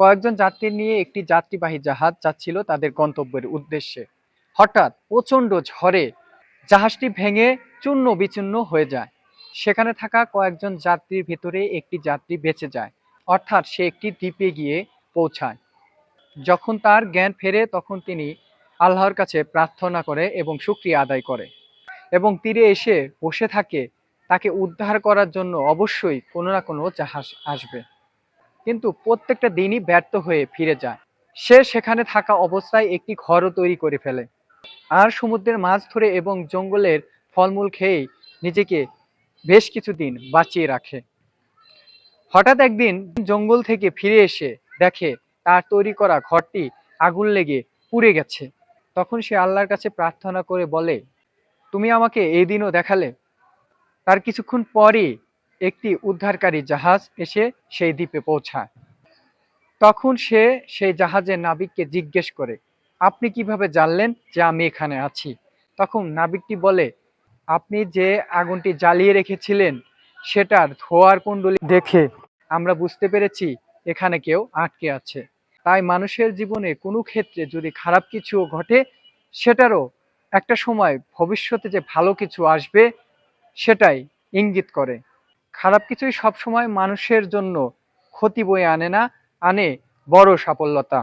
কয়েকজন যাত্রী নিয়ে একটি যাত্রীবাহী জাহাজ যাচ্ছিল তাদের গন্তব্যের উদ্দেশ্যে। হঠাৎ প্রচণ্ড ঝড়ে জাহাজটি ভেঙে চূর্ণ বিচূর্ণ হয়ে যায়। সেখানে থাকা কয়েকজন যাত্রীর ভিতরে একটি যাত্রী বেঁচে যায়, অর্থাৎ সে একটি দ্বীপে গিয়ে পৌঁছায়। যখন তার জ্ঞান ফেরে তখন তিনি আল্লাহর কাছে প্রার্থনা করে এবং শুকরিয়া আদায় করে এবং তীরে এসে বসে থাকে। তাকে উদ্ধার করার জন্য অবশ্যই কোনো না কোনো জাহাজ আসবে, কিন্তু প্রত্যেকটা দিনই ব্যর্থ হয়ে ফিরে যায়। সে সেখানে থাকা অবস্থায় একটি ঘরও তৈরি করে ফেলে আর সমুদ্রের মাছ ধরে এবং জঙ্গলের ফলমূল খেয়ে নিজেকে বেশ কিছুদিন বাঁচিয়ে রাখে। হঠাৎ একদিন জঙ্গল থেকে ফিরে এসে দেখে তার তৈরি করা ঘরটি আগুন লেগে পুড়ে গেছে। তখন সে আল্লাহর কাছে প্রার্থনা করে বলে, তুমি আমাকে এই দিনও দেখালে। তার কিছুক্ষণ পরই একটি উদ্ধারকারী জাহাজ এসে সেই দ্বীপে পৌঁছায়। তখন সে সেই জাহাজের নাবিককে জিজ্ঞেস করে, আপনি কিভাবে জানলেন যে আমি এখানে আছি? তখন নাবিকটি বলে, আপনি যে আগুনটি জ্বালিয়ে রেখেছিলেন সেটার ধোঁয়ার কুণ্ডলী দেখে আমরা বুঝতে পেরেছি এখানে কেউ আটকে আছে। তাই মানুষের জীবনে কোনো ক্ষেত্রে যদি খারাপ কিছু ঘটে, সেটারও একটা সময় ভবিষ্যতে যে ভালো কিছু আসবে সেটাই ইঙ্গিত করে। খারাপ কিছুই সবসময় মানুষের জন্য ক্ষতি বয়ে আনে না, আনে বড় সাফল্যতা।